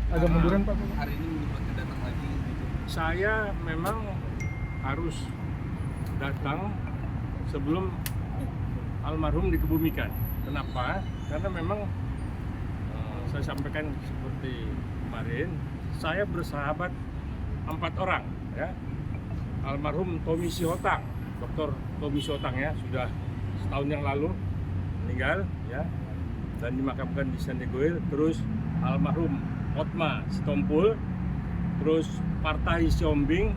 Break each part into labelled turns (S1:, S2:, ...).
S1: agak munduran Pak.
S2: Hari ini menyempatkan datang lagi gitu.
S3: Saya memang harus datang sebelum almarhum dikebumikan. Kenapa? Karena memang saya sampaikan seperti kemarin, saya bersahabat 4 orang ya. Almarhum Tommy Sihombing, Dr. Tommy Sihombing ya, sudah setahun yang lalu meninggal ya dan dimakamkan di San Diego. Terus almarhum Hotma Sitompul, terus Partai Sihombing,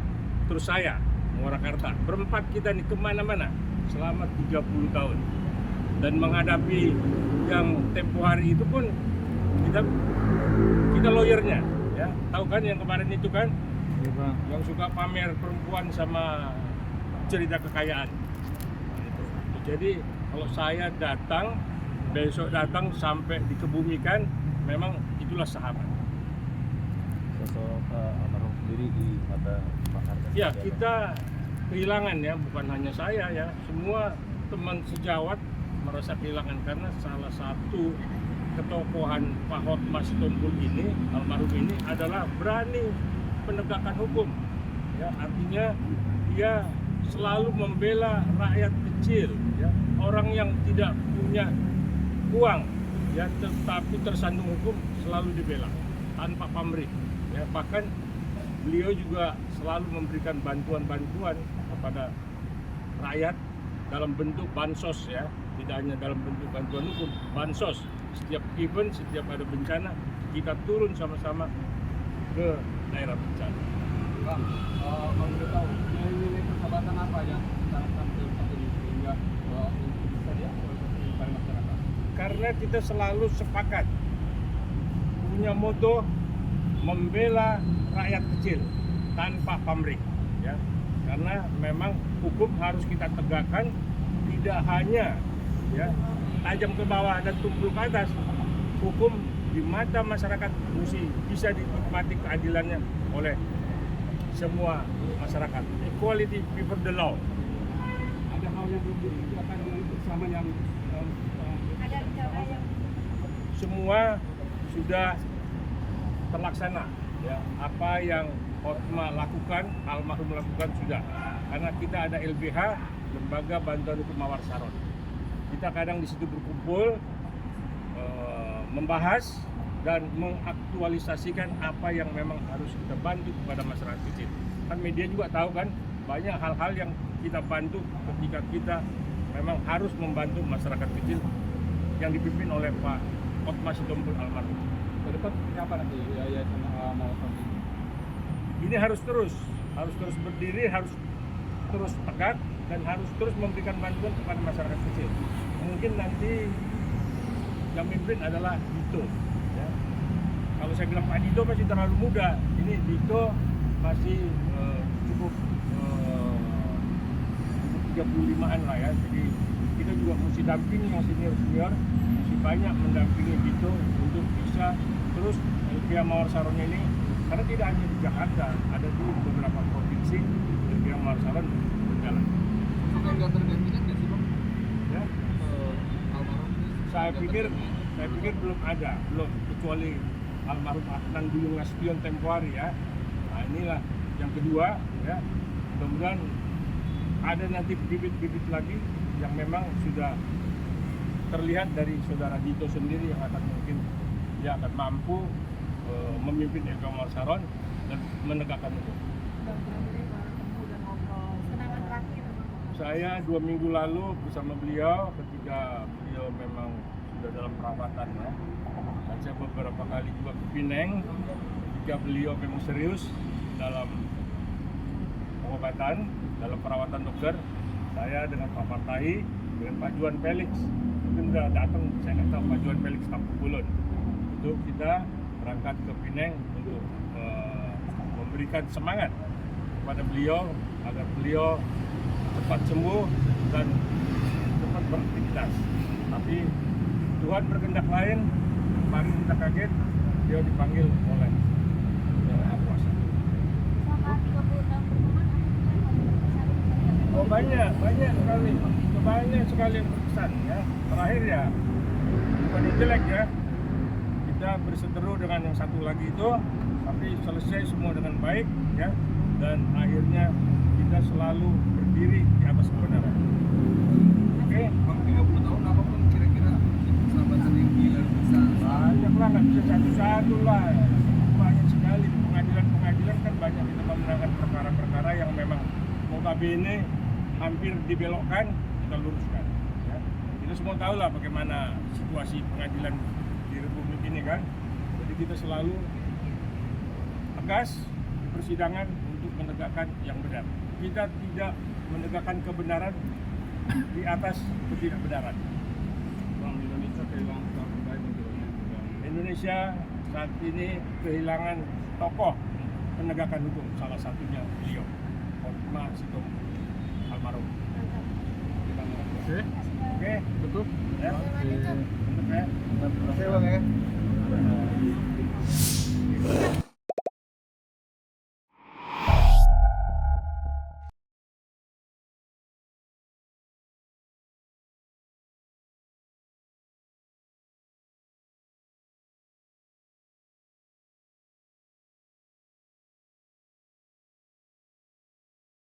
S3: terus saya Murakarta. Berempat kita nih kemana-mana selama 30 tahun. Dan menghadapi yang tempo hari itu pun kita lawyernya ya. Tahu kan yang kemarin itu kan?
S1: Iya, Bang.
S3: Yang suka pamer perempuan sama cerita kekayaan. Nah, itu. Jadi kalau saya datang, besok datang sampai dikebumikan, memang itulah sahabat.
S1: Sosok almarhum sendiri di mata Pak Arga.
S3: Ya, kita kehilangan ya, bukan hanya saya ya, semua teman sejawat merasa kehilangan karena salah satu ketokohan Pak Hotma Sitompul ini, almarhum ini adalah berani penegakan hukum. Ya, artinya dia selalu membela rakyat kecil, ya, orang yang tidak punya uang, ya, tetapi tersandung hukum selalu dibela tanpa pamrih. Ya, bahkan beliau juga selalu memberikan bantuan-bantuan kepada rakyat dalam bentuk bansos ya, tidak hanya dalam bentuk bantuan hukum, bansos. Setiap event, setiap ada bencana, kita turun sama-sama ke daerah bencana.
S2: Bang, kalau boleh tahu nilai-nilai persahabatan apa yang ditanamkan dalam satu ini sehingga untuk bisa diapresiasi pada masyarakat?
S3: Karena kita selalu sepakat punya moto membela rakyat kecil tanpa pamrih ya. Karena memang hukum harus kita tegakkan, tidak hanya ya tajam ke bawah dan tumpul ke atas. Hukum di mata masyarakat mesti bisa dinikmati keadilannya oleh semua masyarakat. Equality before the law.
S2: Ada hal yang belum dibicarakan bersama yang
S4: Ada rencana yang
S3: Semua sudah terlaksana ya. Apa yang Hotma lakukan, almarhum lakukan sudah. Karena kita ada LBH, Lembaga Bantuan Hukum Mawar Saron. Kita kadang di situ berkumpul, membahas dan mengaktualisasikan apa yang memang harus kita bantu kepada masyarakat kecil. Kan media juga tahu kan, banyak hal-hal yang kita bantu ketika kita memang harus membantu masyarakat kecil yang dipimpin oleh Pak Hotma Sitompul almarhum.
S2: ke depan seperti apa nanti yayasan Mawar Saron ini?
S3: Ini harus terus berdiri, harus terus tegak dan harus terus memberikan bantuan kepada masyarakat kecil. Mungkin nanti yang mimpin adalah Dito. Ya. Kalau saya bilang Pak Dito masih terlalu muda, ini Dito masih cukup 35-an lah ya. Jadi kita juga mesti dampingi yang senior, mesti banyak mendampingi Dito untuk bisa terus LBH Mawar Saron ini, karena tidak hanya di Jakarta, ada di beberapa provinsi LBH Mawar Saron berjalan.
S2: Sudah nggak tergantikan nggak sih Bang?
S3: Ya.
S2: Almarhum ini
S3: Saya
S2: sudah
S3: pikir
S2: tergantikan?
S3: belum ada, kecuali almarhum Adnan Duyung Nasution tempo hari ya. Nah inilah yang kedua ya. Mudah-mudahan ada nanti bibit-bibit lagi yang memang sudah terlihat dari saudara Dito sendiri yang akan mungkin dia akan mampu memimpin LBH Mawar Saron dan menegakkan hukum.
S4: kenangan terakhir.
S3: Saya 2 minggu lalu bersama beliau ketika beliau memang sudah dalam perawatan ya. Dan saya beberapa kali juga ke Pineng ketika beliau memang serius dalam pengobatan, dalam perawatan dokter. Saya dengan Pak Partai, dengan Pak Juan Felix, mungkin sudah datang, saya nggak tahu Pak Juan Felix Tampukbulun, untuk kita berangkat ke Pineng untuk memberikan semangat kepada beliau agar beliau cepat sembuh dan cepat beraktivitas. Tapi Tuhan berkehendak lain. Kemarin kita kaget dia dipanggil oleh Yang Maha Kuasa.
S4: Selama 30 tahun berteman,
S3: Oh banyak sekali yang berkesan ya. Terakhir ya, bukan yang jelek ya. kita berseteru dengan yang satu lagi itu, tapi selesai semua dengan baik ya, dan akhirnya kita selalu berdiri di atas kebenaran. Oke,
S2: Bang, 30 tahun apapun kira-kira persahabatan yang gila bisa
S3: banyak lah, nggak bisa satu-satu lah, banyak sekali pengadilan kan banyak kita memenangkan perkara-perkara yang memang notabene hampir dibelokkan, kita luruskan. Ya. Kita semua tahu lah bagaimana situasi pengadilan di Republik ini kan. Jadi kita selalu tegas di persidangan untuk menegakkan yang benar. Kita tidak menegakkan kebenaran di atas ketidakbenaran.
S2: Bang, Indonesia kehilangan orang baik untuk
S3: Indonesia saat ini kehilangan tokoh penegakan hukum, salah satunya beliau, Hotma Sitompul almarhum.
S2: Oke,
S3: Oke,
S2: tutup.
S3: ya,
S4: Oke.
S3: untuk ya.
S2: Oke, Bang ya.